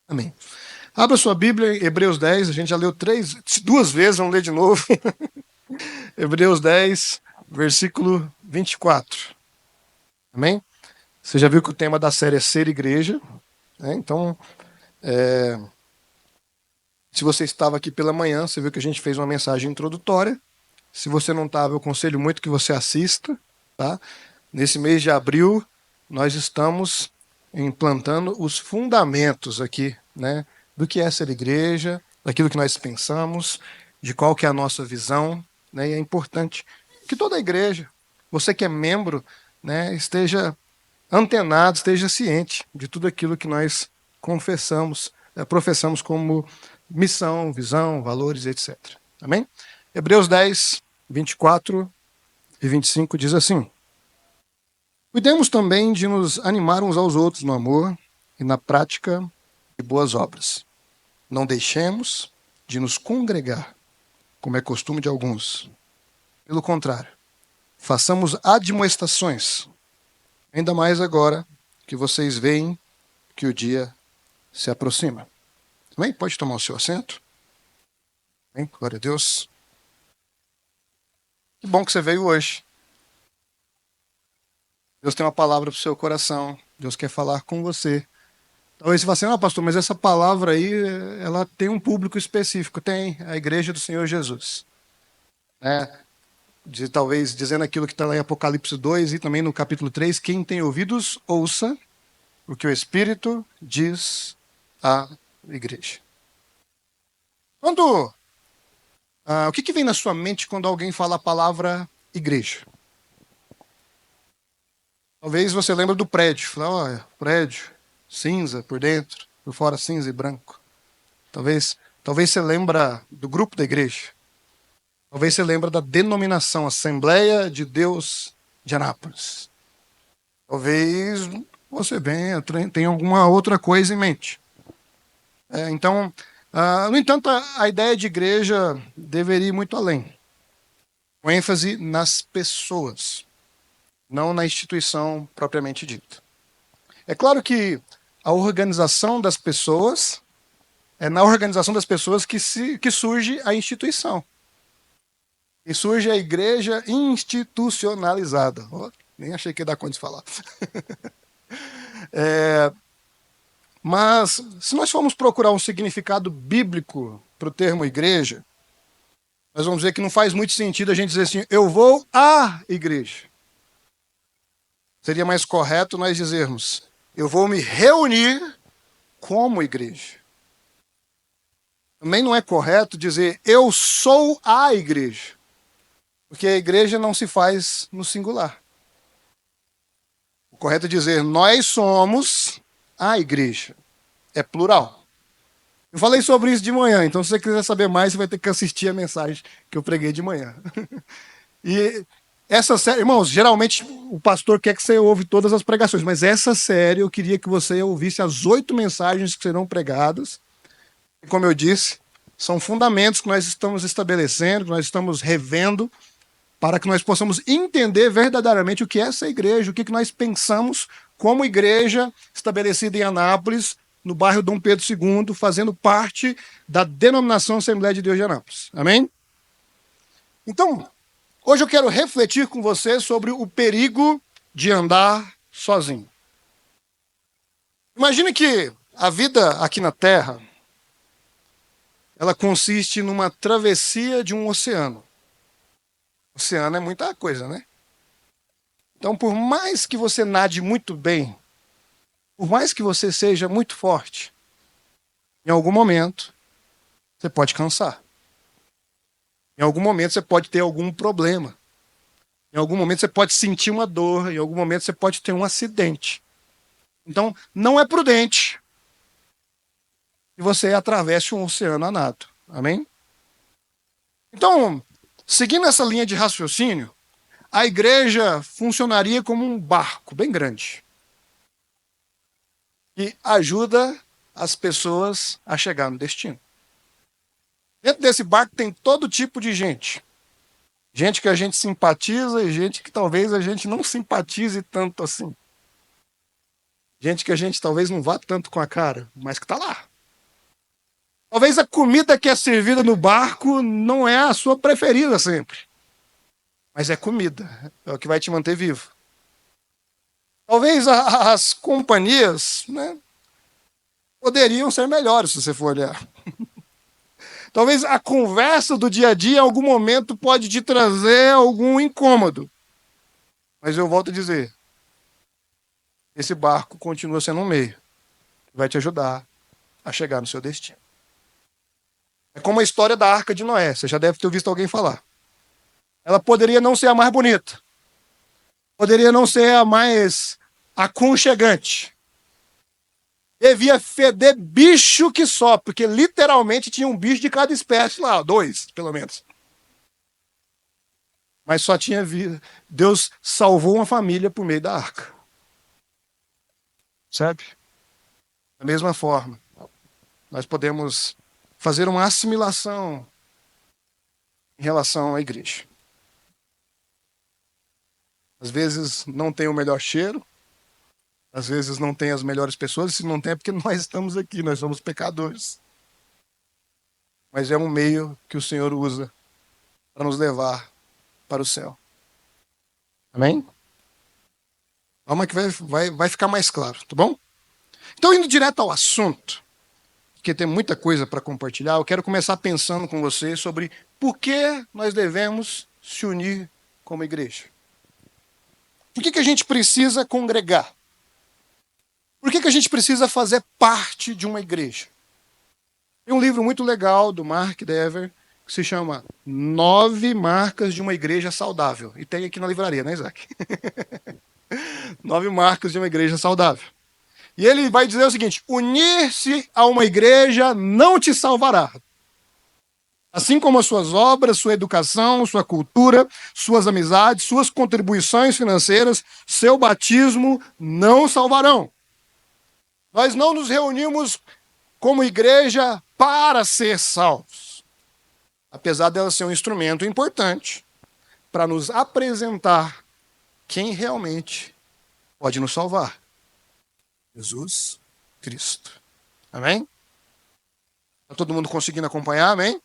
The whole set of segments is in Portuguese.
Amém. Abra sua Bíblia em Hebreus 10, a gente já leu duas vezes, vamos ler de novo. Hebreus 10, versículo 24. Amém? Você já viu que o tema da série é Ser Igreja, né? Então, se você estava aqui pela manhã, você viu que a gente fez uma mensagem introdutória. Se você não estava, eu aconselho muito que você assista, tá? Nesse mês de abril, nós estamos implantando os fundamentos aqui, né? Do que é ser igreja, daquilo que nós pensamos, de qual que é a nossa visão, né? E é importante que toda a igreja, você que é membro, né, esteja antenado, esteja ciente de tudo aquilo que nós confessamos, professamos como missão, visão, valores, etc. Amém? Hebreus 10, 24 e 25 diz assim: Cuidemos também de nos animar uns aos outros no amor e na prática de boas obras. Não deixemos de nos congregar, como é costume de alguns. Pelo contrário, façamos admoestações, ainda mais agora que vocês veem que o dia se aproxima. Amém? Pode tomar o seu assento. Amém? Glória a Deus. Que bom que você veio hoje. Deus tem uma palavra para o seu coração. Deus quer falar com você. Talvez você fale assim, ah, pastor, mas essa palavra aí, ela tem um público específico. Tem, a igreja do Senhor Jesus. Né? Talvez dizendo aquilo que está lá em Apocalipse 2 e também no capítulo 3, quem tem ouvidos, ouça o que o Espírito diz à igreja. O que vem na sua mente quando alguém fala a palavra igreja? Talvez você lembre do prédio. Fala, olha, prédio, cinza por dentro, por fora cinza e branco. Talvez você lembra do grupo da igreja. Talvez você lembre da denominação Assembleia de Deus de Anápolis. Talvez você tenha alguma outra coisa em mente. Então, no entanto, a ideia de igreja deveria ir muito além. Com ênfase nas pessoas, não na instituição propriamente dita. É claro que a organização das pessoas, é na organização das pessoas que surge a instituição. E surge a igreja institucionalizada. Oh, nem achei que ia dar conta de falar. Mas, se nós formos procurar um significado bíblico para o termo igreja, nós vamos ver que não faz muito sentido a gente dizer assim, eu vou à igreja. Seria mais correto nós dizermos, eu vou me reunir como igreja. Também não é correto dizer, eu sou a igreja. Porque a igreja não se faz no singular. O correto é dizer, nós somos a igreja. É plural. Eu falei sobre isso de manhã, então se você quiser saber mais, você vai ter que assistir a mensagem que eu preguei de manhã. E essa série, irmãos, geralmente o pastor quer que você ouve todas as pregações, mas essa série eu queria que você ouvisse as 8 mensagens que serão pregadas. E como eu disse, são fundamentos que nós estamos estabelecendo, que nós estamos revendo, para que nós possamos entender verdadeiramente o que é essa igreja, o que nós pensamos como igreja estabelecida em Anápolis, no bairro Dom Pedro II, fazendo parte da denominação Assembleia de Deus de Anápolis. Amém? Então, hoje eu quero refletir com você sobre o perigo de andar sozinho. Imagine que a vida aqui na Terra, ela consiste numa travessia de um oceano. O oceano é muita coisa, né? Então, por mais que você nade muito bem, por mais que você seja muito forte, em algum momento você pode cansar. Em algum momento você pode ter algum problema. Em algum momento você pode sentir uma dor, em algum momento você pode ter um acidente. Então, não é prudente que você atravesse um oceano a nado. Amém? Então, seguindo essa linha de raciocínio, a igreja funcionaria como um barco bem grande que ajuda as pessoas a chegar no destino. Dentro desse barco tem todo tipo de gente. Gente que a gente simpatiza e gente que talvez a gente não simpatize tanto assim. Gente que a gente talvez não vá tanto com a cara, mas que está lá. Talvez a comida que é servida no barco não é a sua preferida sempre, mas é comida, é o que vai te manter vivo. Talvez as companhias, né, poderiam ser melhores se você for olhar. Talvez a conversa do dia a dia em algum momento pode te trazer algum incômodo. Mas eu volto a dizer, esse barco continua sendo um meio que vai te ajudar a chegar no seu destino. É como a história da Arca de Noé, você já deve ter visto alguém falar. Ela poderia não ser a mais bonita, poderia não ser a mais aconchegante. Devia feder bicho que só, porque literalmente tinha um bicho de cada espécie lá, dois, pelo menos. Mas só tinha vida. Deus salvou uma família por meio da arca. Sabe? Da mesma forma, nós podemos fazer uma assimilação em relação à igreja. Às vezes não tem o melhor cheiro, às vezes não tem as melhores pessoas, e se não tem é porque nós estamos aqui, nós somos pecadores. Mas é um meio que o Senhor usa para nos levar para o céu. Amém? Vamos que vai ficar mais claro, tá bom? Então, indo direto ao assunto, porque tem muita coisa para compartilhar, eu quero começar pensando com você sobre por que nós devemos se unir como igreja. Por que a gente precisa congregar? Por que a gente precisa fazer parte de uma igreja? Tem um livro muito legal do Mark Dever que se chama 9 Marcas de uma Igreja Saudável. E tem aqui na livraria, né, Isaac? 9 marcas de uma igreja saudável. E ele vai dizer o seguinte: unir-se a uma igreja não te salvará. Assim como as suas obras, sua educação, sua cultura, suas amizades, suas contribuições financeiras, seu batismo não salvarão. Nós não nos reunimos como igreja para ser salvos, apesar dela ser um instrumento importante para nos apresentar quem realmente pode nos salvar: Jesus Cristo. Amém? Está todo mundo conseguindo acompanhar? Amém?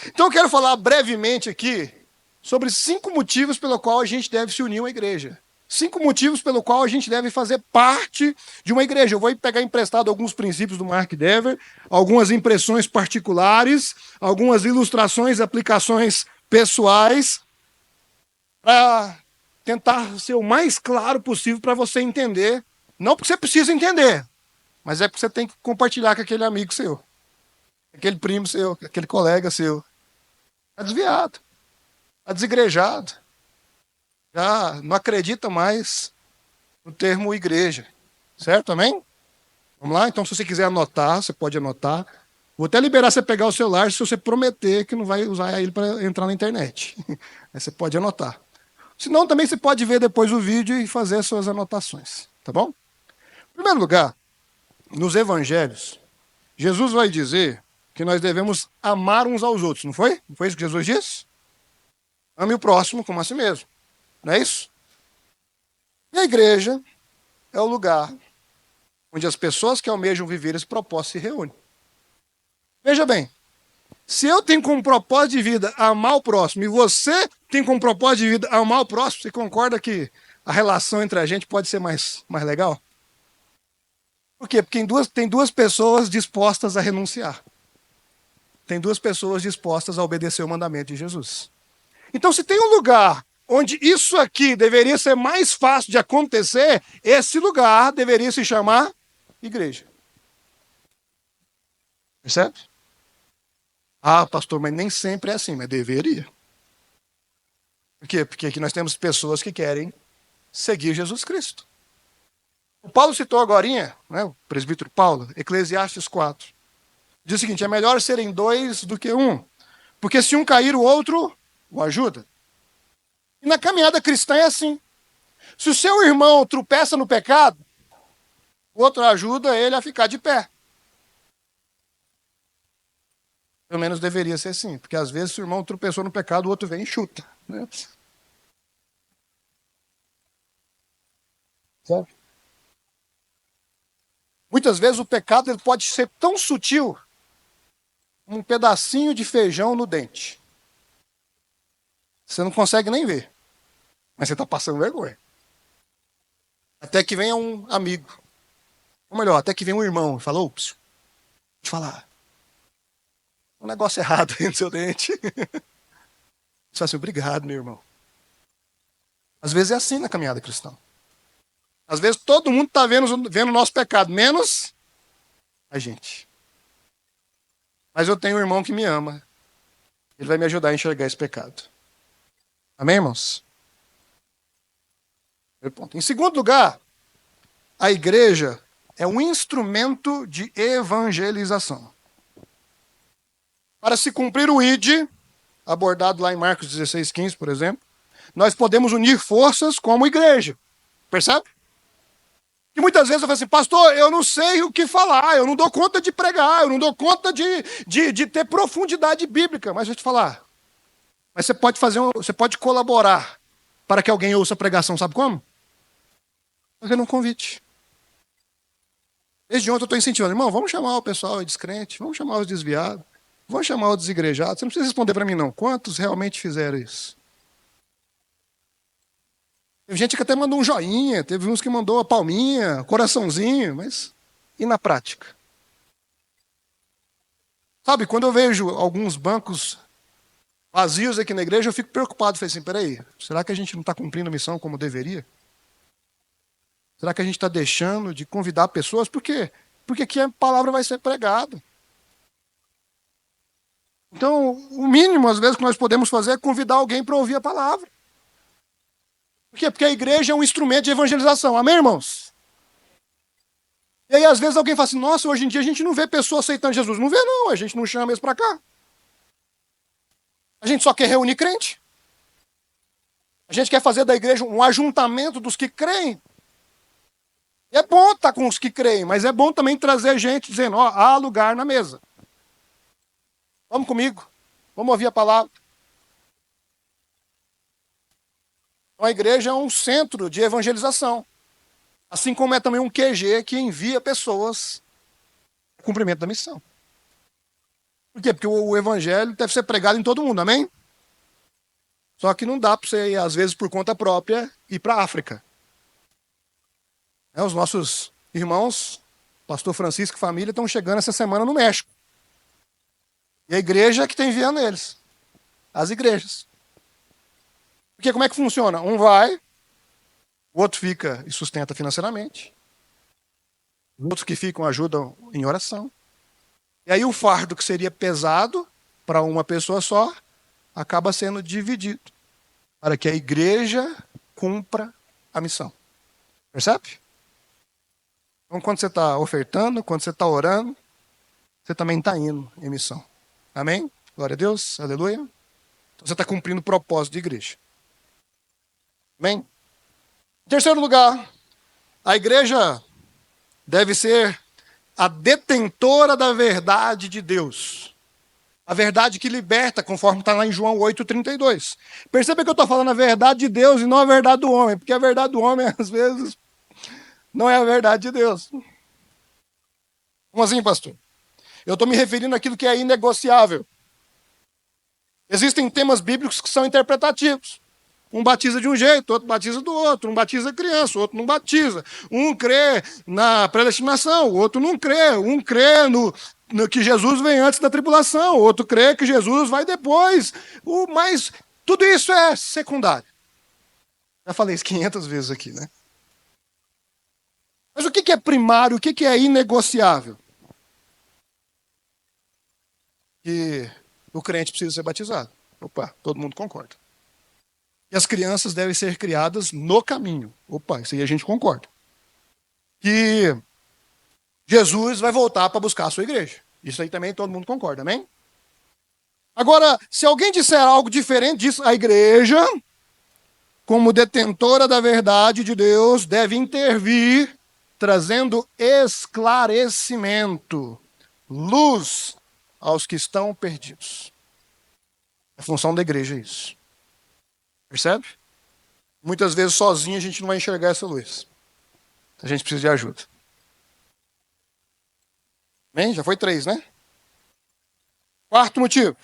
Então eu quero falar brevemente aqui sobre 5 motivos pelo qual a gente deve se unir a uma igreja. 5 motivos pelo qual a gente deve fazer parte de uma igreja. Eu vou pegar emprestado alguns princípios do Mark Dever, algumas impressões particulares, algumas ilustrações, aplicações pessoais, para tentar ser o mais claro possível para você entender. Não porque você precisa entender, mas é porque você tem que compartilhar com aquele amigo seu, aquele primo seu, aquele colega seu. Está desviado, está desigrejado, já não acredita mais no termo igreja. Certo? Amém? Vamos lá? Então, se você quiser anotar, você pode anotar. Vou até liberar você pegar o celular se você prometer que não vai usar ele para entrar na internet. Aí você pode anotar. Se não, também você pode ver depois o vídeo e fazer as suas anotações. Tá bom? Em primeiro lugar, nos evangelhos, Jesus vai dizer que nós devemos amar uns aos outros, não foi? Não foi isso que Jesus disse? Ame o próximo como a si mesmo. Não é isso? E a igreja é o lugar onde as pessoas que almejam viver esse propósito se reúnem. Veja bem, se eu tenho como propósito de vida amar o próximo e você tem como propósito de vida amar o próximo, você concorda que a relação entre a gente pode ser mais legal? Por quê? Porque tem duas pessoas dispostas a renunciar. Tem 2 pessoas dispostas a obedecer o mandamento de Jesus. Então, se tem um lugar onde isso aqui deveria ser mais fácil de acontecer, esse lugar deveria se chamar igreja. Percebe? Ah, pastor, mas nem sempre é assim, mas deveria. Por quê? Porque aqui nós temos pessoas que querem seguir Jesus Cristo. O Paulo citou agora, né, o presbítero Paulo, Eclesiastes 4. Diz o seguinte: é melhor serem 2 do que 1, porque se um cair, o outro o ajuda. E na caminhada cristã é assim. Se o seu irmão tropeça no pecado, o outro ajuda ele a ficar de pé. Pelo menos deveria ser assim, porque às vezes se o irmão tropeçou no pecado, o outro vem e chuta. Né? Sabe? Muitas vezes o pecado ele pode ser tão sutil um pedacinho de feijão no dente. Você não consegue nem ver, mas você está passando vergonha. Até que venha um amigo, ou melhor, até que venha um irmão e fala, ops, deixa eu te falar, um negócio errado aí no seu dente. Você fala assim, obrigado, meu irmão. Às vezes é assim na caminhada cristã. Às vezes todo mundo está vendo o nosso pecado, menos a gente. Mas eu tenho um irmão que me ama. Ele vai me ajudar a enxergar esse pecado. Amém, irmãos? Em segundo lugar, a igreja é um instrumento de evangelização. Para se cumprir o ID, abordado lá em Marcos 16:15, por exemplo, nós podemos unir forças como igreja. Percebe? E muitas vezes eu falo assim, pastor, eu não sei o que falar, eu não dou conta de pregar, eu não dou conta de ter profundidade bíblica. Mas deixa eu te falar, mas você pode colaborar para que alguém ouça a pregação, sabe como? Fazendo um convite. Desde ontem eu estou incentivando, irmão, vamos chamar o pessoal descrente, vamos chamar os desviados, vamos chamar os desigrejados. Você não precisa responder para mim, não. Quantos realmente fizeram isso? Teve gente que até mandou um joinha, teve uns que mandou a palminha, coraçãozinho, mas e na prática? Sabe, quando eu vejo alguns bancos vazios aqui na igreja, eu fico preocupado. Falei assim, peraí, será que a gente não está cumprindo a missão como deveria? Será que a gente está deixando de convidar pessoas? Por quê? Porque aqui a palavra vai ser pregada. Então, o mínimo, às vezes, que nós podemos fazer é convidar alguém para ouvir a palavra. Por quê? Porque a igreja é um instrumento de evangelização. Amém, irmãos? E aí, às vezes, alguém fala assim, nossa, hoje em dia a gente não vê pessoas aceitando Jesus. Não vê, não. A gente não chama eles para cá. A gente só quer reunir crente. A gente quer fazer da igreja um ajuntamento dos que creem. E é bom estar com os que creem, mas é bom também trazer gente dizendo, ó, há lugar na mesa. Vamos comigo. Vamos ouvir a palavra. Então, a igreja é um centro de evangelização. Assim como é também um QG que envia pessoas ao cumprimento da missão. Por quê? Porque o evangelho deve ser pregado em todo mundo, amém? Só que não dá para você, às vezes, por conta própria, ir para a África. Os nossos irmãos, pastor Francisco e família, estão chegando essa semana no México. E a igreja que está enviando eles. As igrejas. Porque como é que funciona? Um vai, o outro fica e sustenta financeiramente. Os outros que ficam ajudam em oração. E aí o fardo que seria pesado para uma pessoa só, acaba sendo dividido. Para que a igreja cumpra a missão. Percebe? Então, quando você está ofertando, quando você está orando, você também está indo em missão. Amém? Glória a Deus, aleluia. Então, você está cumprindo o propósito de igreja. Amém? Em terceiro lugar, a igreja deve ser a detentora da verdade de Deus. A verdade que liberta, conforme está lá em João 8,32. Perceba que eu estou falando a verdade de Deus e não a verdade do homem, porque a verdade do homem, às vezes, não é a verdade de Deus. Como assim, pastor? Eu estou me referindo àquilo que é inegociável. Existem temas bíblicos que são interpretativos. Um batiza de um jeito, outro batiza do outro. Um batiza criança, o outro não batiza. Um crê na predestinação, o outro não crê. Um crê no que Jesus vem antes da tribulação, o outro crê que Jesus vai depois. Mas tudo isso é secundário. Já falei isso 500 vezes aqui, né? Mas o que é primário, o que é inegociável? Que o crente precisa ser batizado. Opa, todo mundo concorda. E as crianças devem ser criadas no caminho. Opa, isso aí a gente concorda. Que Jesus vai voltar para buscar a sua igreja. Isso aí também todo mundo concorda, amém? Agora, se alguém disser algo diferente disso, a igreja, como detentora da verdade de Deus, deve intervir, trazendo esclarecimento, luz aos que estão perdidos. É função da igreja isso. Percebe? Muitas vezes sozinho a gente não vai enxergar essa luz. A gente precisa de ajuda. Bem, já foi 3, né? Quarto motivo.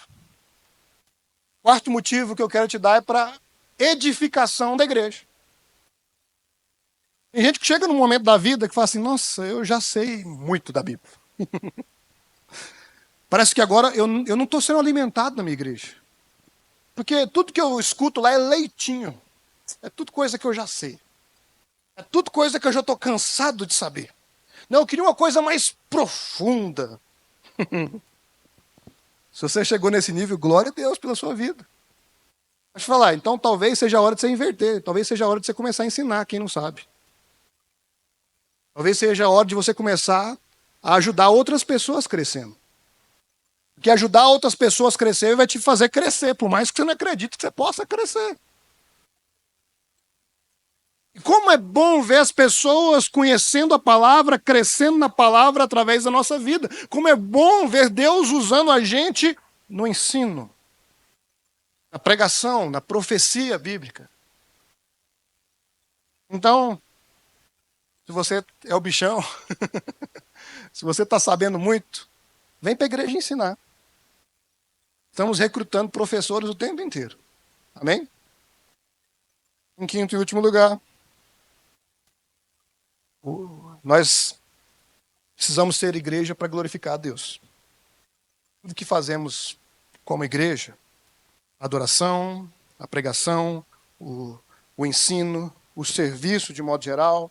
Quarto motivo que eu quero te dar é para edificação da igreja. Tem gente que chega num momento da vida que fala assim, nossa, eu já sei muito da Bíblia. Parece que agora eu não estou sendo alimentado na minha igreja. Porque tudo que eu escuto lá é leitinho. É tudo coisa que eu já sei. É tudo coisa que eu já estou cansado de saber. Não, eu queria uma coisa mais profunda. Se você chegou nesse nível, glória a Deus pela sua vida. Deixa eu falar, então talvez seja a hora de você inverter. Talvez seja a hora de você começar a ensinar quem não sabe. Talvez seja a hora de você começar a ajudar outras pessoas crescendo. Porque ajudar outras pessoas a crescer vai te fazer crescer, por mais que você não acredite que você possa crescer. E como é bom ver as pessoas conhecendo a palavra, crescendo na palavra através da nossa vida. Como é bom ver Deus usando a gente no ensino, na pregação, na profecia bíblica. Então, se você é o bichão, se você está sabendo muito, vem para a igreja ensinar. Estamos recrutando professores o tempo inteiro. Amém? Em quinto e último lugar, nós precisamos ser igreja para glorificar a Deus. Tudo que fazemos como igreja, a adoração, a pregação, o ensino, o serviço de modo geral,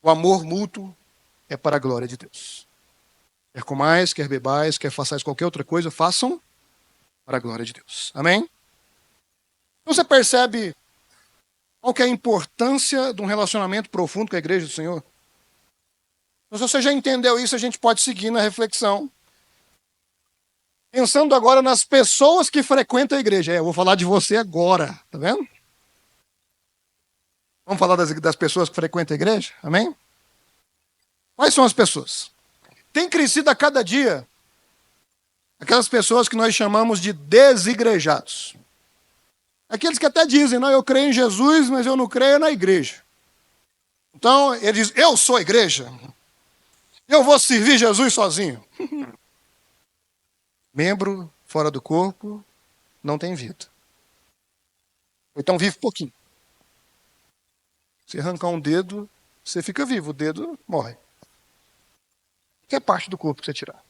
o amor mútuo, é para a glória de Deus. Quer comais, quer bebais, quer façais qualquer outra coisa, façam para a glória de Deus. Amém? Então você percebe qual que é a importância de um relacionamento profundo com a igreja do Senhor? Então, se você já entendeu isso, a gente pode seguir na reflexão. Pensando agora nas pessoas que frequentam a igreja. Eu vou falar de você agora, tá vendo? Vamos falar das pessoas que frequentam a igreja? Amém? Quais são as pessoas? Tem crescido a cada dia aquelas pessoas que nós chamamos de desigrejados. Aqueles que até dizem, não, eu creio em Jesus, mas eu não creio na igreja. Então, ele diz, eu sou a igreja. Eu vou servir Jesus sozinho. Membro fora do corpo não tem vida. Ou então vive pouquinho. Se arrancar um dedo, você fica vivo, o dedo morre. Que é parte do corpo que você tirar.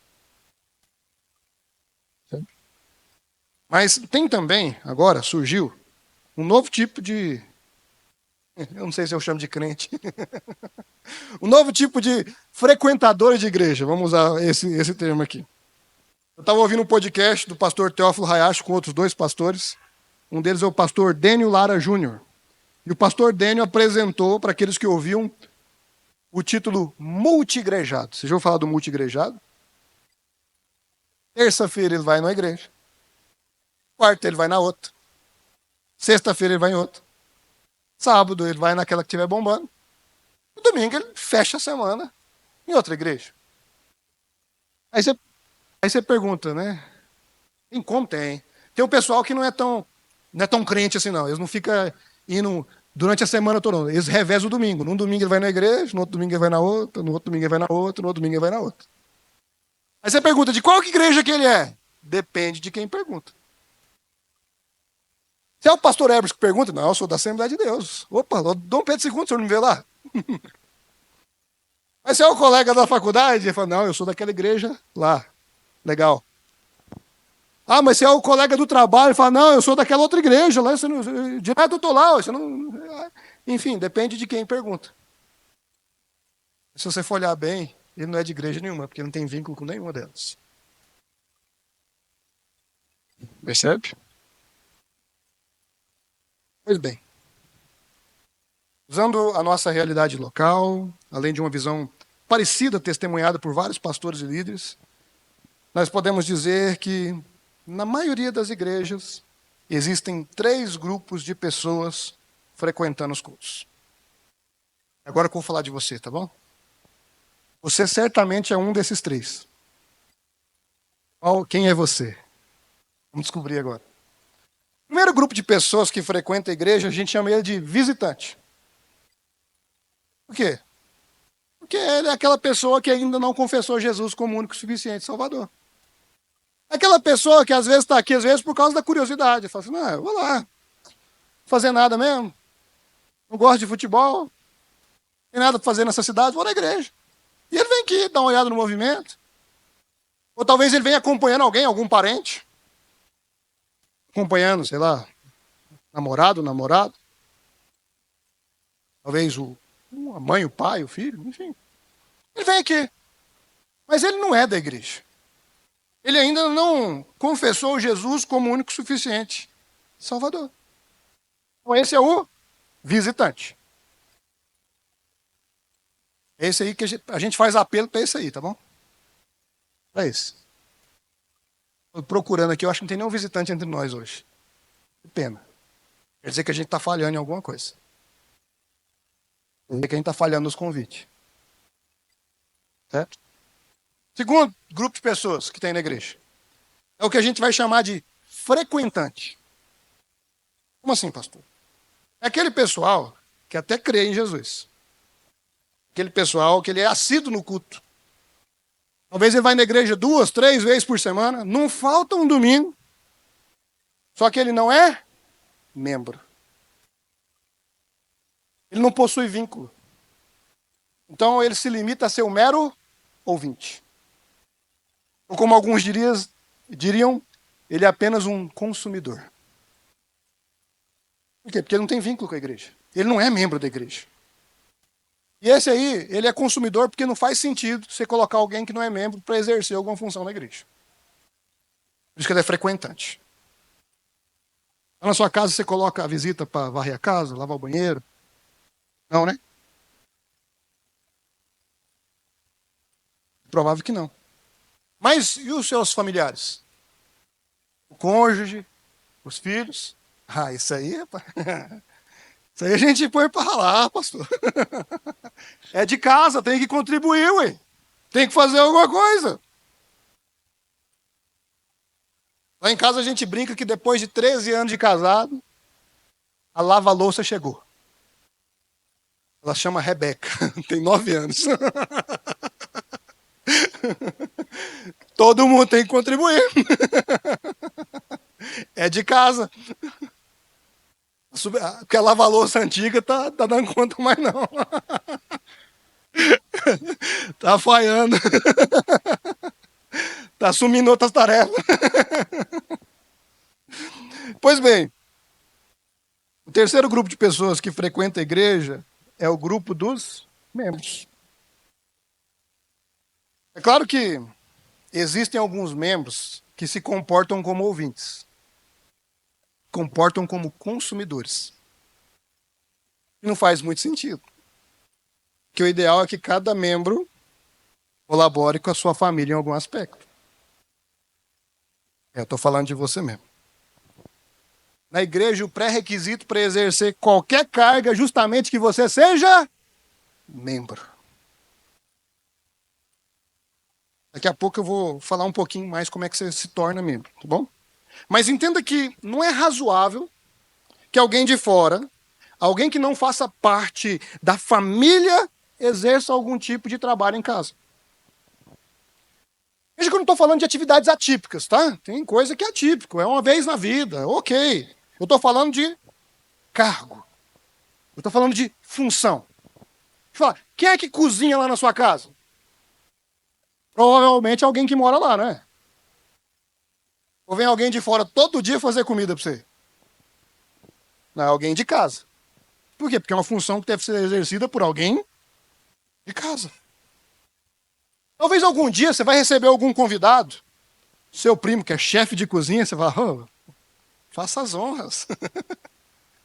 Mas tem também, agora, surgiu, um novo tipo de. Eu não sei se eu chamo de crente. Um novo tipo de frequentadores de igreja. Vamos usar esse termo aqui. Eu estava ouvindo um podcast do pastor Teófilo Hayashi com outros dois pastores. Um deles é o pastor Dênio Lara Júnior. E o pastor Dênio apresentou para aqueles que ouviam o título multiigrejado. Vocês já ouviram falar do multiigrejado? Terça-feira ele vai numa igreja. Quarta ele vai na outra. Sexta-feira ele vai em outra. Sábado ele vai naquela que estiver bombando. No domingo ele fecha a semana em outra igreja. Aí você pergunta, né? Tem como? Tem. Tem um pessoal que não é tão crente assim, não. Eles não ficam indo durante a semana toda, não. Eles revezam o domingo. Num domingo ele vai na igreja, no outro domingo ele vai na outra, no outro domingo ele vai na outra, no outro domingo ele vai na outra. Aí você pergunta, de qual igreja que ele é? Depende de quem pergunta. Se é o pastor Ebers que pergunta, não, eu sou da Assembleia de Deus. Opa, Dom Pedro II, o senhor não me vê lá? Mas se é o colega da faculdade, ele fala, não, eu sou daquela igreja lá. Legal. Ah, mas se é o colega do trabalho, ele fala, não, eu sou daquela outra igreja, lá, você não, direto eu estou lá. Você não... Enfim, depende de quem pergunta. Se você for olhar bem, ele não é de igreja nenhuma, porque não tem vínculo com nenhuma delas. Percebe? Pois bem. Usando a nossa realidade local, além de uma visão parecida, testemunhada por vários pastores e líderes, nós podemos dizer que, na maioria das igrejas, existem 3 grupos de pessoas frequentando os cultos. Agora que eu vou falar de você, tá bom? Você certamente é um desses 3. Quem é você? Vamos descobrir agora. O primeiro grupo de pessoas que frequenta a igreja, a gente chama ele de visitante. Por quê? Porque ele é aquela pessoa que ainda não confessou Jesus como único e suficiente Salvador. Aquela pessoa que às vezes está aqui, às vezes por causa da curiosidade. Fala assim, não, eu vou lá, fazer nada mesmo, não gosto de futebol, não tem nada para fazer nessa cidade, vou na igreja. E ele vem aqui, dá uma olhada no movimento. Ou talvez ele venha acompanhando alguém, algum parente, acompanhando, sei lá, namorado. Talvez a mãe, o pai, o filho, enfim. Ele vem aqui, mas ele não é da igreja. Ele ainda não confessou Jesus como o único suficiente Salvador. Então esse é o visitante. É esse aí que a gente faz apelo para esse aí, tá bom? Para esse. Tô procurando aqui, eu acho que não tem nenhum visitante entre nós hoje. Que pena. Quer dizer que a gente está falhando em alguma coisa. Quer dizer que a gente está falhando nos convites. Certo? Segundo grupo de pessoas que tem na igreja. É o que a gente vai chamar de frequentante. Como assim, pastor? É aquele pessoal que até crê em Jesus. Aquele pessoal que ele é assíduo no culto. Talvez ele vai na igreja 2, 3 vezes por semana. Não falta um domingo. Só que ele não é membro. Ele não possui vínculo. Então ele se limita a ser um mero ouvinte. Ou como alguns diriam, ele é apenas um consumidor. Por quê? Porque ele não tem vínculo com a igreja. Ele não é membro da igreja. E esse aí, ele é consumidor porque não faz sentido você colocar alguém que não é membro para exercer alguma função na igreja. Por isso que ele é frequentante. Lá na sua casa você coloca a visita para varrer a casa, lavar o banheiro? Não, né? Provável que não. Mas e os seus familiares? O cônjuge, os filhos? Ah, isso aí, rapaz. Isso aí a gente põe para ralar, pastor. É de casa, tem que contribuir, ué. Tem que fazer alguma coisa. Lá em casa a gente brinca que depois de 13 anos de casado, a lava-louça chegou. Ela chama Rebeca, tem 9 anos. Todo mundo tem que contribuir. É de casa. Porque a lava-louça antiga tá dando conta mais não. Tá falhando. Tá assumindo outras tarefas. Pois bem, o terceiro grupo de pessoas que frequenta a igreja é o grupo dos membros. É claro que existem alguns membros que se comportam como ouvintes, comportam como consumidores. E não faz muito sentido. Porque o ideal é que cada membro colabore com a sua família em algum aspecto. Eu estou falando de você mesmo. Na igreja, o pré-requisito para exercer qualquer carga é justamente que você seja membro. Daqui a pouco eu vou falar um pouquinho mais como é que você se torna membro, tá bom? Mas entenda que não é razoável que alguém de fora, alguém que não faça parte da família, exerça algum tipo de trabalho em casa. Veja que eu não estou falando de atividades atípicas, tá? Tem coisa que é atípico, é uma vez na vida, ok. Eu estou falando de cargo. Eu estou falando de função. Deixa eu falar, quem é que cozinha lá na sua casa? Provavelmente alguém que mora lá, né? Ou vem alguém de fora todo dia fazer comida para você? Não, é alguém de casa. Por quê? Porque é uma função que deve ser exercida por alguém de casa. Talvez algum dia você vai receber algum convidado, seu primo que é chefe de cozinha, você vai, oh, faça as honras.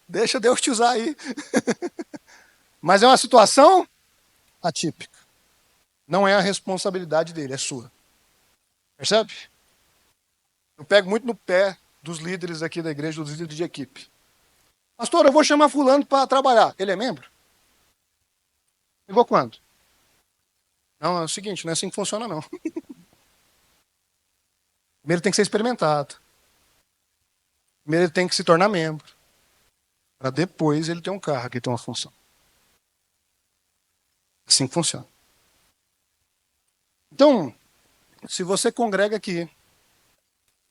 Deixa Deus te usar aí. Mas é uma situação atípica. Não é a responsabilidade dele, é sua. Percebe? Eu pego muito no pé dos líderes aqui da igreja, dos líderes de equipe. Pastor, eu vou chamar fulano para trabalhar. Ele é membro? Ligou quando? Não, é o seguinte, não é assim que funciona, não. Primeiro tem que ser experimentado. Primeiro ele tem que se tornar membro. Para depois ele ter um cargo e ter uma função. Assim que funciona. Então, se você congrega aqui,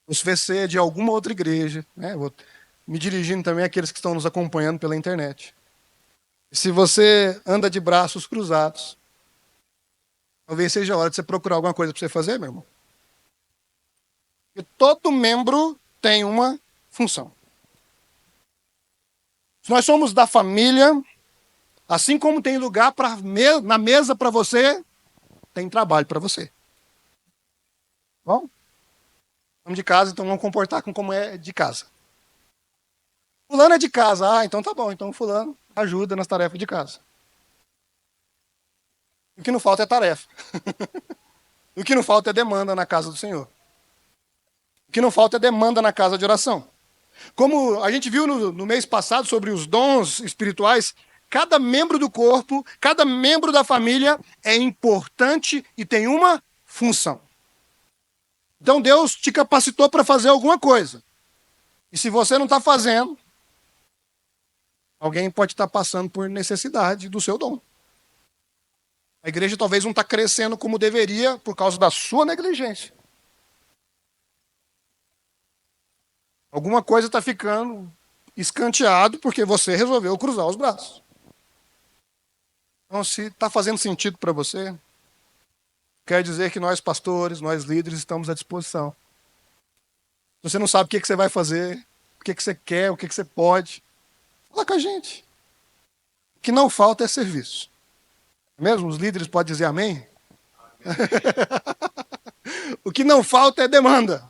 Se você é de alguma outra igreja, né? Vou me dirigindo também àqueles que estão nos acompanhando pela internet. Se você anda de braços cruzados, talvez seja a hora de você procurar alguma coisa para você fazer, meu irmão. Porque todo membro tem uma função. Se nós somos da família, assim como tem lugar na mesa para você, tem trabalho para você. Bom? Estamos de casa, então vamos comportar como é de casa. Fulano é de casa. Ah, então tá bom. Então fulano ajuda nas tarefas de casa. O que não falta é tarefa. O que não falta é demanda na casa do Senhor. O que não falta é demanda na casa de oração. Como a gente viu no mês passado sobre os dons espirituais, cada membro do corpo, cada membro da família é importante e tem uma função. Então Deus te capacitou para fazer alguma coisa. E se você não está fazendo, alguém pode estar passando por necessidade do seu dom. A igreja talvez não está crescendo como deveria por causa da sua negligência. Alguma coisa está ficando escanteado porque você resolveu cruzar os braços. Então, se está fazendo sentido para você, quer dizer que nós pastores, nós líderes, estamos à disposição. Se você não sabe o que você vai fazer, o que você quer, o que você pode, fala com a gente. O que não falta é serviço. Mesmo os líderes podem dizer amém? O que não falta é demanda.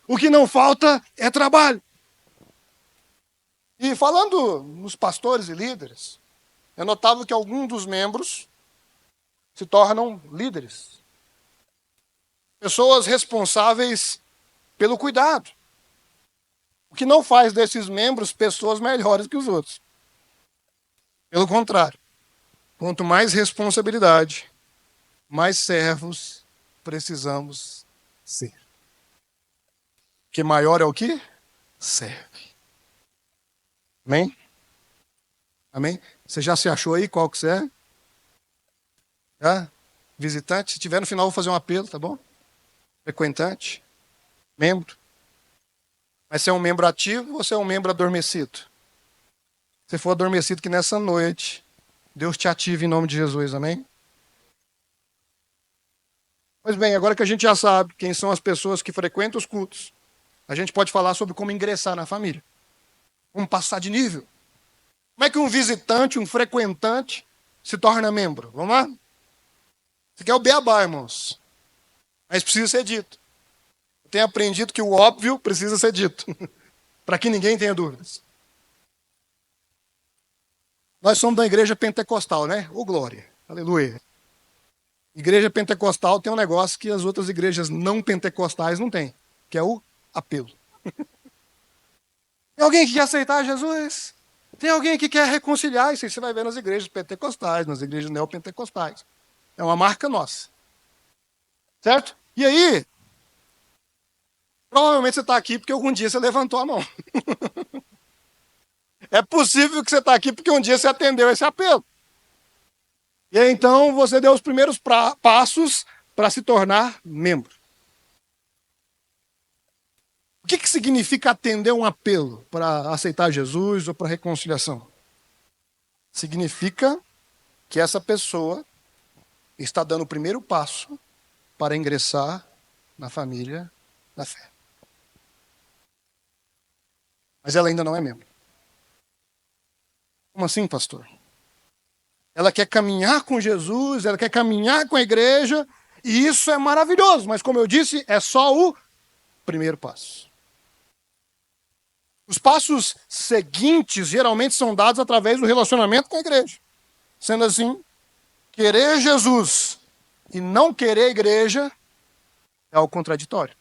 O que não falta é trabalho. E falando nos pastores e líderes, é notável que alguns dos membros se tornam líderes. Pessoas responsáveis pelo cuidado. O que não faz desses membros pessoas melhores que os outros. Pelo contrário, quanto mais responsabilidade, mais servos precisamos ser. Porque maior é o que? Serve. Amém? Amém? Você já se achou aí qual que você é? Já? Visitante? Se tiver no final, vou fazer um apelo, tá bom? Frequentante? Membro? Mas você é um membro ativo ou você é um membro adormecido? Se for adormecido, que nessa noite Deus te ative em nome de Jesus, amém? Pois bem, agora que a gente já sabe quem são as pessoas que frequentam os cultos, a gente pode falar sobre como ingressar na família. Como passar de nível. Como é que um visitante, um frequentante, se torna membro? Vamos lá? Isso aqui é o beabá, irmãos. Mas precisa ser dito. Eu tenho aprendido que o óbvio precisa ser dito. Para que ninguém tenha dúvidas. Nós somos da igreja pentecostal, né? Ô glória. Aleluia. Igreja pentecostal tem um negócio que as outras igrejas não pentecostais não têm, que é o apelo. Tem alguém que quer aceitar Jesus? Tem alguém que quer reconciliar? Isso aí você vai ver nas igrejas pentecostais, nas igrejas neopentecostais. É uma marca nossa. Certo? E aí, provavelmente você está aqui porque algum dia você levantou a mão. É possível que você está aqui porque um dia você atendeu esse apelo. E aí, então, você deu os primeiros passos para se tornar membro. O que significa atender um apelo para aceitar Jesus ou para reconciliação? Significa que essa pessoa está dando o primeiro passo para ingressar na família da fé. Mas ela ainda não é membro. Como assim, pastor? Ela quer caminhar com Jesus, ela quer caminhar com a igreja, e isso é maravilhoso, mas como eu disse, é só o primeiro passo. Os passos seguintes geralmente são dados através do relacionamento com a igreja. Sendo assim, querer Jesus e não querer a igreja é o contraditório.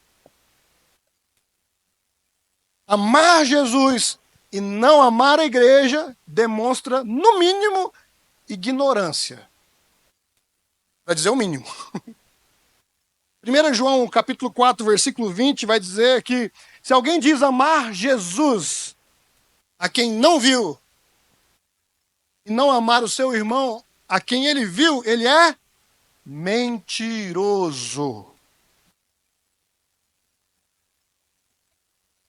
Amar Jesus e não amar a igreja demonstra, no mínimo, ignorância. Vai dizer o mínimo. 1 João, capítulo 4, versículo 20, vai dizer que se alguém diz amar Jesus, a quem não viu, e não amar o seu irmão, a quem ele viu, ele é mentiroso.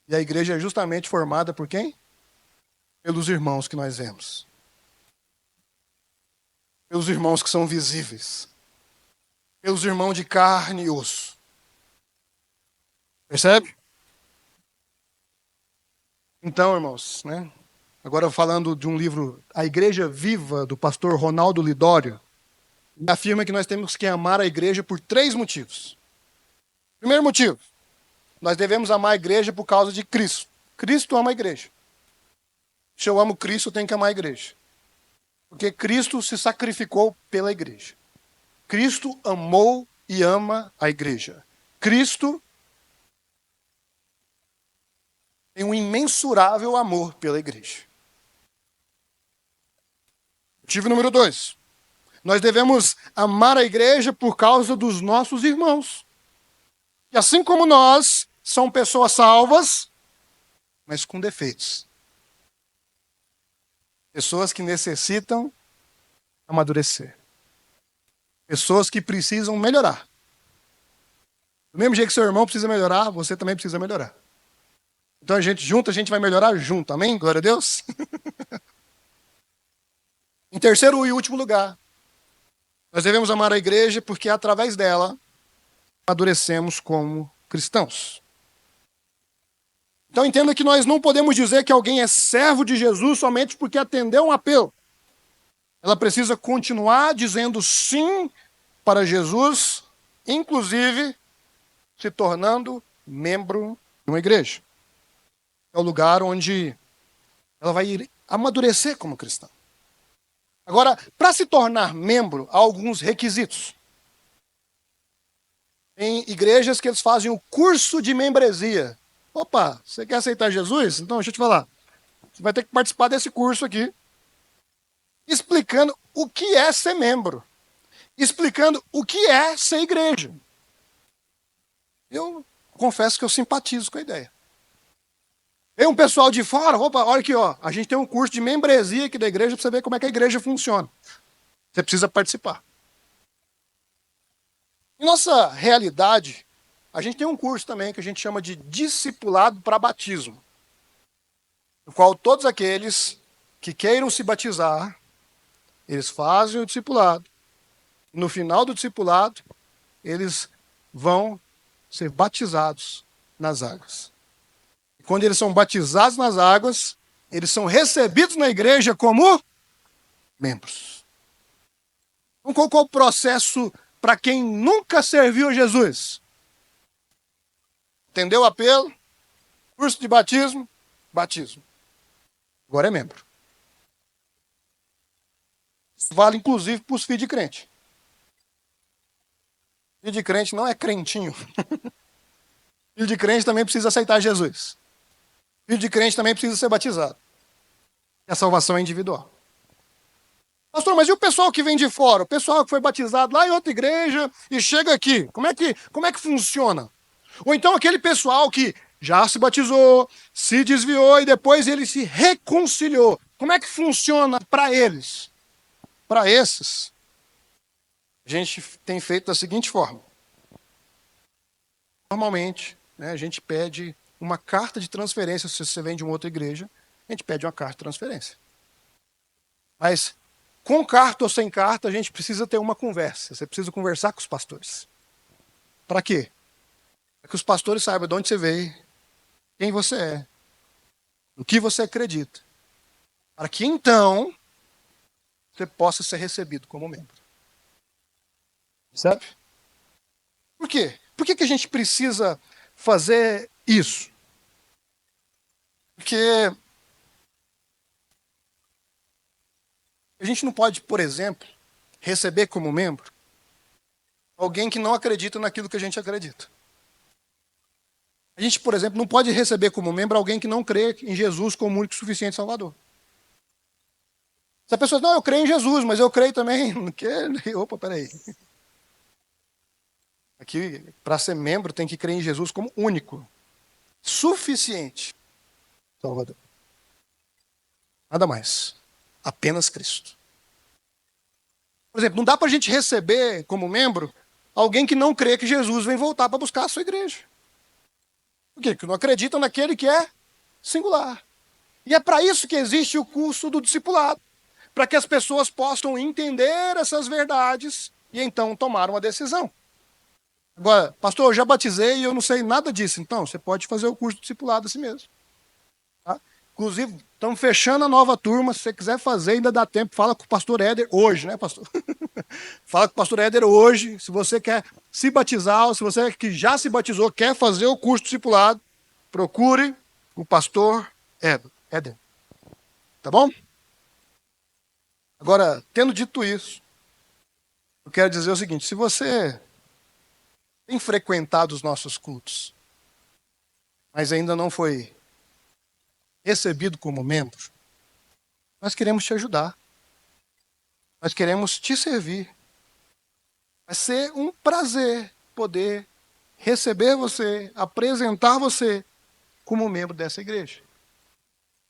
E a igreja é justamente formada por quem? Pelos irmãos que nós vemos. Pelos irmãos que são visíveis. Pelos irmãos de carne e osso. Percebe? Então, irmãos, né? Agora falando de um livro, A Igreja Viva, do pastor Ronaldo Lidório, afirma que nós temos que amar a igreja por 3 motivos. Primeiro motivo, nós devemos amar a igreja por causa de Cristo. Cristo ama a igreja. Se eu amo Cristo, eu tenho que amar a igreja. Porque Cristo se sacrificou pela igreja. Cristo amou e ama a igreja. Cristo tem um imensurável amor pela igreja. Motivo número 2. Nós devemos amar a igreja por causa dos nossos irmãos. E assim como nós, são pessoas salvas, mas com defeitos. Pessoas que necessitam amadurecer. Pessoas que precisam melhorar. Do mesmo jeito que seu irmão precisa melhorar, você também precisa melhorar. Então a gente vai melhorar junto. Amém? Glória a Deus. Em terceiro e último lugar, nós devemos amar a igreja porque através dela amadurecemos como cristãos. Então entenda que nós não podemos dizer que alguém é servo de Jesus somente porque atendeu um apelo. Ela precisa continuar dizendo sim para Jesus, inclusive se tornando membro de uma igreja. É o lugar onde ela vai amadurecer como cristã. Agora, para se tornar membro, há alguns requisitos. Tem igrejas que eles fazem o curso de membresia. Opa, você quer aceitar Jesus? Então, deixa eu te falar. Você vai ter que participar desse curso aqui, explicando o que é ser membro. Explicando o que é ser igreja. Eu confesso que eu simpatizo com a ideia. Tem um pessoal de fora, opa, olha aqui, ó, a gente tem um curso de membresia aqui da igreja para você ver como é que a igreja funciona. Você precisa participar. Em nossa realidade, a gente tem um curso também que a gente chama de discipulado para batismo, no qual todos aqueles que queiram se batizar, eles fazem o discipulado. No final do discipulado, eles vão ser batizados nas águas. E quando eles são batizados nas águas, eles são recebidos na igreja como membros. Então, qual é o processo para quem nunca serviu a Jesus? Entendeu o apelo? Curso de batismo, batismo. Agora é membro. Isso vale inclusive para os filhos de crente. Filho de crente não é crentinho. Filho de crente também precisa aceitar Jesus. Filho de crente também precisa ser batizado. E a salvação é individual. Pastor, mas e o pessoal que vem de fora? O pessoal que foi batizado lá em outra igreja e chega aqui. Como é que funciona? Ou então aquele pessoal que já se batizou, se desviou e depois ele se reconciliou. Como é que funciona para eles? Para esses, a gente tem feito da seguinte forma. Normalmente, né, a gente pede uma carta de transferência. Se você vem de uma outra igreja, a gente pede uma carta de transferência. Mas, com carta ou sem carta, a gente precisa ter uma conversa. Você precisa conversar com os pastores. Para quê? Para que os pastores saibam de onde você veio, quem você é, no que você acredita. Para que, então, você possa ser recebido como membro. Sabe? Por quê? Por que a gente precisa fazer isso? Porque a gente não pode, por exemplo, receber como membro alguém que não acredita naquilo que a gente acredita. A gente, por exemplo, não pode receber como membro alguém que não crê em Jesus como único e suficiente Salvador. Se a pessoa diz, não, eu creio em Jesus, mas eu creio também. Opa, peraí. Aqui, para ser membro, tem que crer em Jesus como único, suficiente Salvador. Nada mais. Apenas Cristo. Por exemplo, não dá para a gente receber como membro alguém que não crê que Jesus vem voltar para buscar a sua igreja. Por quê? Porque não acreditam naquele que é singular. E é para isso que existe o curso do discipulado, para que as pessoas possam entender essas verdades e então tomar uma decisão. Agora, pastor, eu já batizei e eu não sei nada disso. Então, você pode fazer o curso do discipulado assim mesmo. Tá? Inclusive, estamos fechando a nova turma. Se você quiser fazer, ainda dá tempo. Fala com o pastor Éder hoje, né, pastor? Fala com o pastor Éder hoje. Se você quer se batizar, ou se você que já se batizou, quer fazer o curso do discipulado, procure o pastor Éder. Tá bom? Agora, tendo dito isso, eu quero dizer o seguinte: se você tem frequentado os nossos cultos, mas ainda não foi recebido como membro, nós queremos te ajudar. Nós queremos te servir. Vai ser um prazer poder receber você, apresentar você como membro dessa igreja.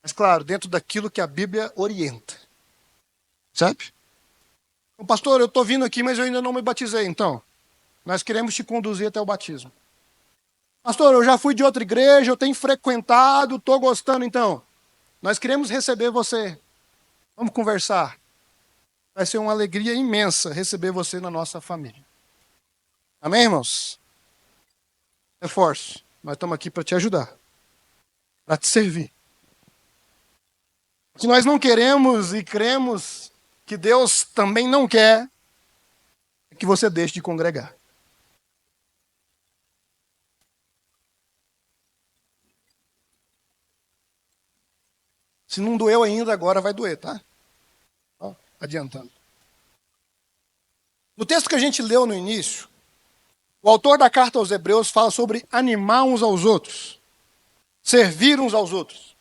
Mas, claro, dentro daquilo que a Bíblia orienta. Sabe? Então, pastor, eu estou vindo aqui, mas eu ainda não me batizei. Então, nós queremos te conduzir até o batismo. Pastor, eu já fui de outra igreja, eu tenho frequentado, estou gostando. Então, nós queremos receber você. Vamos conversar. Vai ser uma alegria imensa receber você na nossa família. Amém, irmãos? Reforço. Nós estamos aqui para te ajudar, para te servir. O que nós não queremos e cremos que Deus também não quer é que você deixe de congregar. Se não doeu ainda, agora vai doer, tá? Ó, adiantando. No texto que a gente leu no início, o autor da carta aos Hebreus fala sobre animar uns aos outros, servir uns aos outros.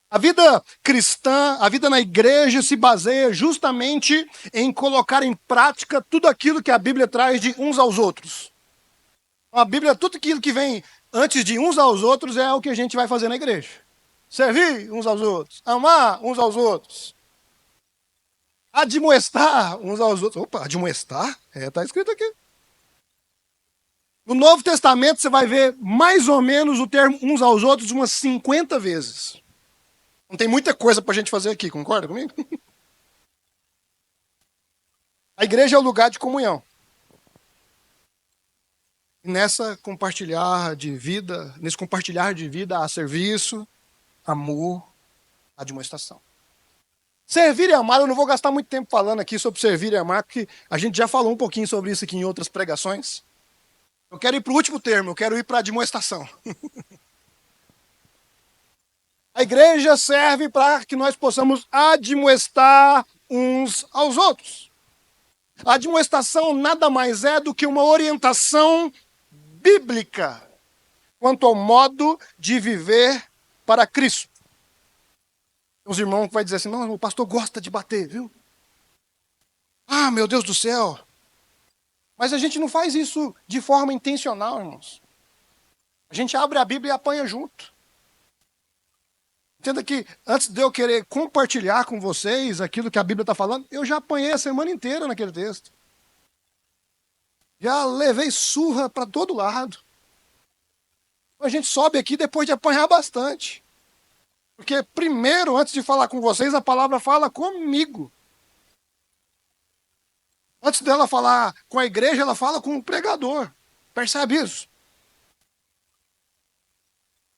A vida cristã, a vida na igreja se baseia justamente em colocar em prática tudo aquilo que a Bíblia traz de uns aos outros. A Bíblia, tudo aquilo que vem antes de uns aos outros é o que a gente vai fazer na igreja. Servir uns aos outros, amar uns aos outros, admoestar uns aos outros. Opa, admoestar? Está escrito aqui. No Novo Testamento você vai ver mais ou menos o termo uns aos outros umas 50 vezes. Não tem muita coisa para a gente fazer aqui, concorda comigo? A igreja é o lugar de comunhão. E nesse compartilhar de vida há serviço, amor, admoestação. Servir e amar, eu não vou gastar muito tempo falando aqui sobre servir e amar, porque a gente já falou um pouquinho sobre isso aqui em outras pregações. Eu quero ir para o último termo, eu quero ir para a admoestação. A igreja serve para que nós possamos admoestar uns aos outros. A admoestação nada mais é do que uma orientação bíblica quanto ao modo de viver para Cristo. Os irmãos vão dizer assim, não, o pastor gosta de bater, viu? Ah, meu Deus do céu. Mas a gente não faz isso de forma intencional, irmãos. A gente abre a Bíblia e apanha junto. Entenda que antes de eu querer compartilhar com vocês aquilo que a Bíblia está falando, eu já apanhei a semana inteira naquele texto. Já levei surra para todo lado. A gente sobe aqui depois de apanhar bastante. Porque primeiro, antes de falar com vocês, a palavra fala comigo. Antes dela falar com a igreja, ela fala com o pregador. Percebe isso?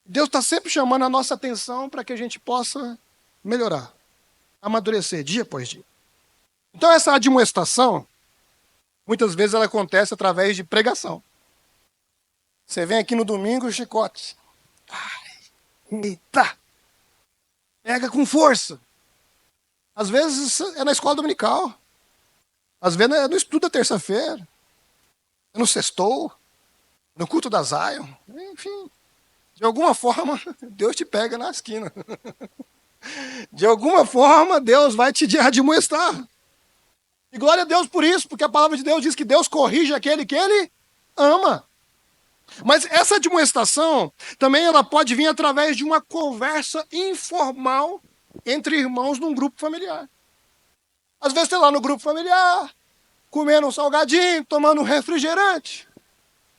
Deus está sempre chamando a nossa atenção para que a gente possa melhorar, amadurecer dia após dia. Então essa admoestação, muitas vezes ela acontece através de pregação. Você vem aqui no domingo, chicote. Ai, eita! Pega com força. Às vezes é na escola dominical. Às vezes é no estudo da terça-feira. É no sextou. No culto da Zion. Enfim. De alguma forma, Deus te pega na esquina. De alguma forma, Deus vai te admoestar. E glória a Deus por isso, porque a palavra de Deus diz que Deus corrige aquele que Ele ama. Mas essa admoestação também ela pode vir através de uma conversa informal entre irmãos num grupo familiar. Às vezes você está lá no grupo familiar, comendo um salgadinho, tomando um refrigerante.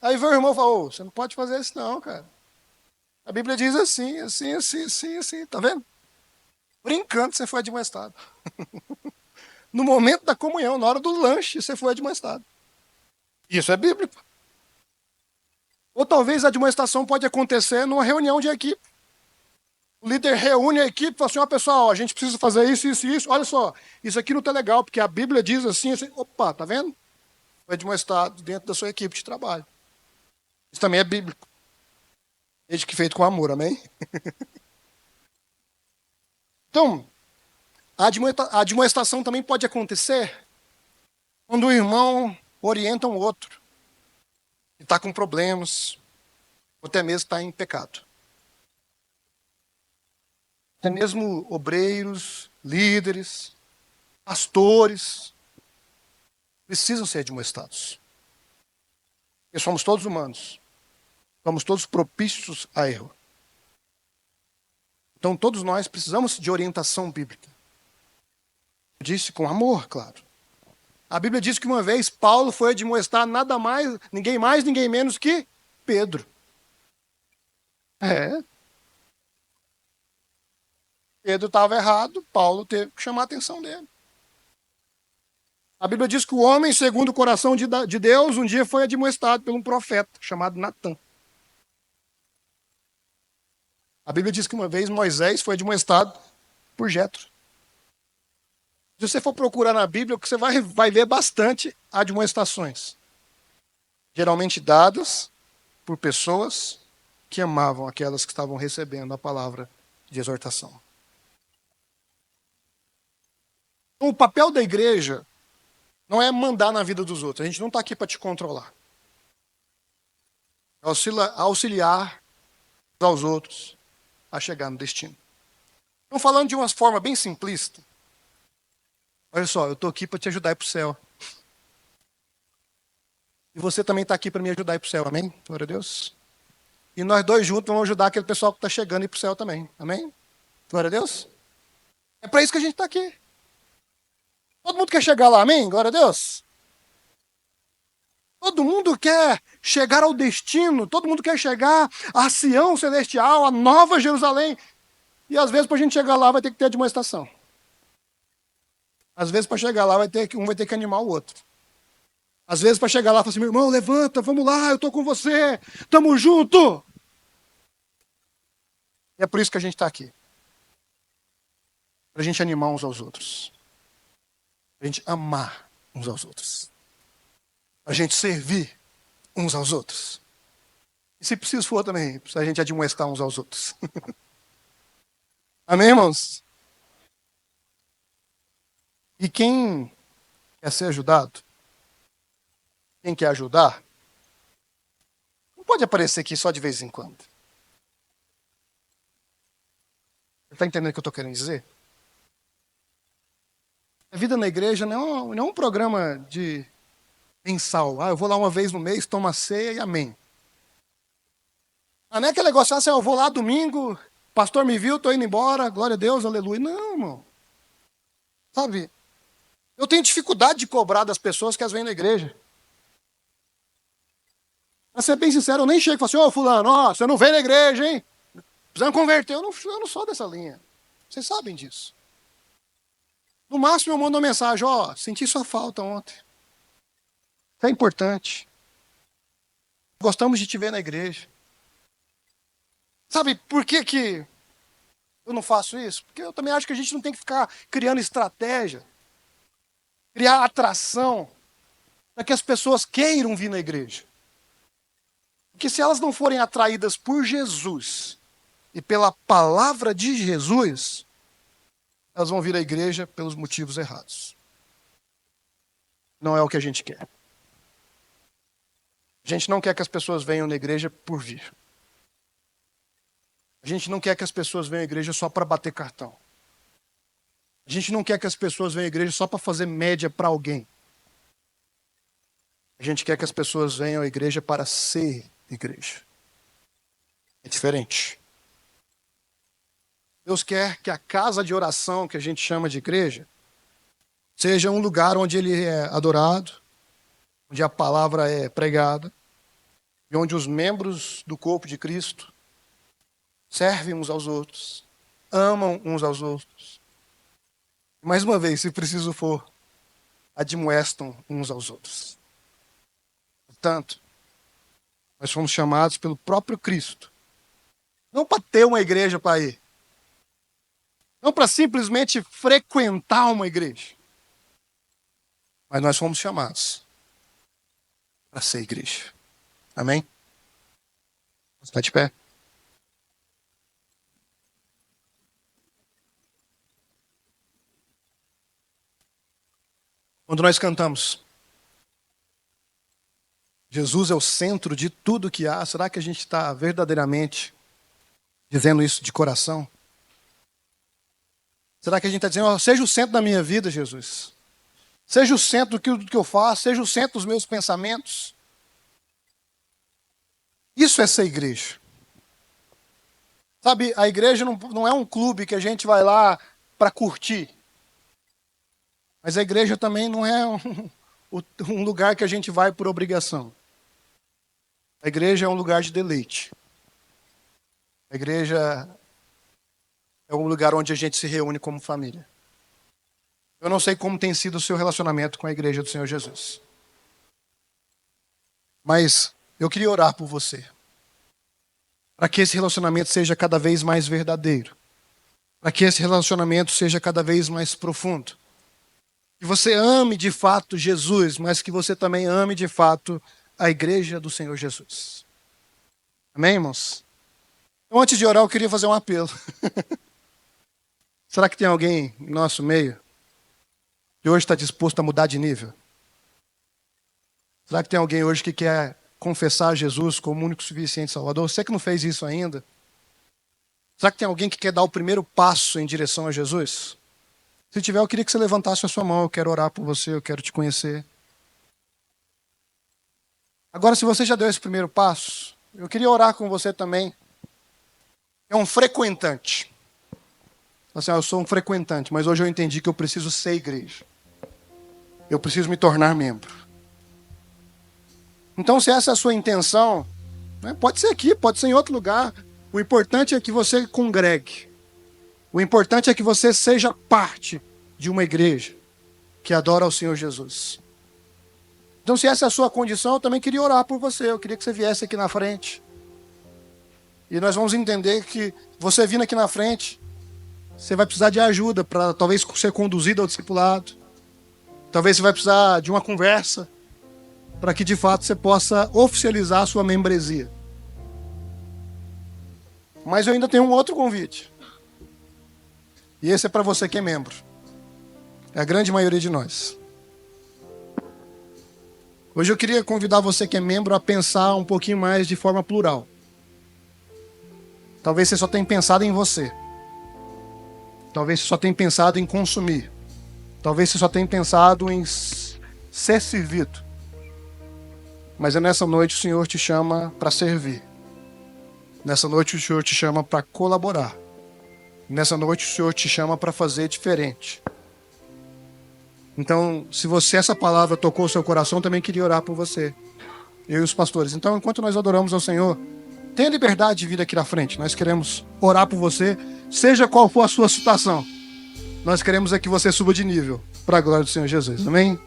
Aí vem o irmão e fala, ô, você não pode fazer isso não, cara. A Bíblia diz assim, assim, assim, assim, assim, tá vendo? Brincando, você foi admoestado. No momento da comunhão, na hora do lanche, você foi admoestado. Isso é bíblico. Ou talvez a admoestação pode acontecer numa reunião de equipe. O líder reúne a equipe e fala assim, ó, pessoal, a gente precisa fazer isso, isso e isso. Olha só, isso aqui não tá legal, porque a Bíblia diz assim, assim. Opa, tá vendo? Foi admoestado dentro da sua equipe de trabalho. Isso também é bíblico. Desde que feito com amor, amém? Então, a admoestação também pode acontecer quando o irmão orienta um outro e está com problemas, ou até mesmo está em pecado. Até mesmo obreiros, líderes, pastores, precisam ser admoestados. Porque somos todos humanos. Somos todos propícios a erro. Então todos nós precisamos de orientação bíblica. Eu disse com amor, claro. A Bíblia diz que uma vez Paulo foi admoestar nada mais, ninguém menos que Pedro. É. Pedro estava errado, Paulo teve que chamar a atenção dele. A Bíblia diz que o homem, segundo o coração de Deus, um dia foi admoestado por um profeta chamado Natã. A Bíblia diz que uma vez Moisés foi admoestado por Jetro. Se você for procurar na Bíblia, você vai ver bastante admoestações. Geralmente dadas por pessoas que amavam aquelas que estavam recebendo a palavra de exortação. Então, o papel da igreja não é mandar na vida dos outros. A gente não está aqui para te controlar. É auxiliar aos outros a chegar no destino. Então, falando de uma forma bem simplista, olha só, eu estou aqui para te ajudar a ir para o céu. E você também está aqui para me ajudar a ir para o céu, amém? Glória a Deus. E nós dois juntos vamos ajudar aquele pessoal que está chegando a ir para o céu também, amém? Glória a Deus. É para isso que a gente está aqui. Todo mundo quer chegar lá, amém? Glória a Deus. Todo mundo quer chegar ao destino, todo mundo quer chegar à Sião celestial, à Nova Jerusalém. E às vezes, para a gente chegar lá, vai ter que ter admoestação. Às vezes, para chegar lá, um vai ter que animar o outro. Às vezes, para chegar lá, fala assim, meu irmão, levanta, vamos lá, eu estou com você, tamo junto. E é por isso que a gente está aqui. Para a gente animar uns aos outros. Para a gente amar uns aos outros. Para a gente servir uns aos outros. E se preciso for também, para a gente admoestar uns aos outros. Amém, irmãos? E quem quer ser ajudado, quem quer ajudar, não pode aparecer aqui só de vez em quando. Você está entendendo o que eu estou querendo dizer? A vida na igreja não é um programa de mensal. Eu vou lá uma vez no mês, tomo a ceia e amém. Não é aquele negócio assim, eu vou lá domingo, pastor me viu, estou indo embora, glória a Deus, aleluia. Não, irmão. Sabe, eu tenho dificuldade de cobrar das pessoas que as vêm na igreja. Pra ser bem sincero, eu nem chego e falo assim, ô fulano, você não vem na igreja, hein? Precisando converter, eu não sou dessa linha. Vocês sabem disso. No máximo eu mando uma mensagem, senti sua falta ontem. Isso é importante. Gostamos de te ver na igreja. Sabe por que eu não faço isso? Porque eu também acho que a gente não tem que ficar criando estratégia, criar atração, para que as pessoas queiram vir na igreja. Porque se elas não forem atraídas por Jesus e pela palavra de Jesus, elas vão vir à igreja pelos motivos errados. Não é o que a gente quer. A gente não quer que as pessoas venham na igreja por vir. A gente não quer que as pessoas venham à igreja só para bater cartão. A gente não quer que as pessoas venham à igreja só para fazer média para alguém. A gente quer que as pessoas venham à igreja para ser igreja. É diferente. Deus quer que a casa de oração, que a gente chama de igreja, seja um lugar onde Ele é adorado, onde a palavra é pregada, e onde os membros do corpo de Cristo servem uns aos outros, amam uns aos outros. Mais uma vez, se preciso for, admoestam uns aos outros. Portanto, nós fomos chamados pelo próprio Cristo. Não para ter uma igreja para ir. Não para simplesmente frequentar uma igreja. Mas nós fomos chamados para ser igreja. Amém? Está de pé. Quando nós cantamos, Jesus é o centro de tudo que há, será que a gente está verdadeiramente dizendo isso de coração? Será que a gente está dizendo, oh, seja o centro da minha vida, Jesus? Seja o centro do que eu faço, seja o centro dos meus pensamentos. Isso é ser igreja. Sabe, a igreja não é um clube que a gente vai lá para curtir. Mas a igreja também não é um lugar que a gente vai por obrigação. A igreja é um lugar de deleite. A igreja é um lugar onde a gente se reúne como família. Eu não sei como tem sido o seu relacionamento com a igreja do Senhor Jesus. Mas eu queria orar por você. Para que esse relacionamento seja cada vez mais verdadeiro. Para que esse relacionamento seja cada vez mais profundo. Que você ame de fato Jesus, mas que você também ame de fato a igreja do Senhor Jesus. Amém, irmãos? Então, antes de orar, eu queria fazer um apelo. Será que tem alguém em nosso meio que hoje está disposto a mudar de nível? Será que tem alguém hoje que quer confessar Jesus como único suficiente Salvador? Você que não fez isso ainda? Será que tem alguém que quer dar o primeiro passo em direção a Jesus? Se tiver, eu queria que você levantasse a sua mão. Eu quero orar por você, eu quero te conhecer. Agora, se você já deu esse primeiro passo, eu queria orar com você também. É um frequentante. Assim, eu sou um frequentante, mas hoje eu entendi que eu preciso ser igreja. Eu preciso me tornar membro. Então, se essa é a sua intenção, né, pode ser aqui, pode ser em outro lugar. O importante é que você congregue. O importante é que você seja parte de uma igreja que adora ao Senhor Jesus. Então, se essa é a sua condição, eu também queria orar por você. Eu queria que você viesse aqui na frente. E nós vamos entender que você vindo aqui na frente, você vai precisar de ajuda para talvez ser conduzido ao discipulado. Talvez você vai precisar de uma conversa para que de fato você possa oficializar a sua membresia. Mas eu ainda tenho um outro convite. E esse é para você que é membro. É a grande maioria de nós. Hoje eu queria convidar você que é membro a pensar um pouquinho mais de forma plural. Talvez você só tenha pensado em você. Talvez você só tenha pensado em consumir. Talvez você só tenha pensado em ser servido. Mas é nessa noite o Senhor te chama para servir. Nessa noite o Senhor te chama para colaborar. Nessa noite o Senhor te chama para fazer diferente. Então, se essa palavra tocou o seu coração, eu também queria orar por você. Eu e os pastores. Então, enquanto nós adoramos ao Senhor, tenha liberdade de vir aqui na frente. Nós queremos orar por você, seja qual for a sua situação. Nós queremos é que você suba de nível para a glória do Senhor Jesus. Amém?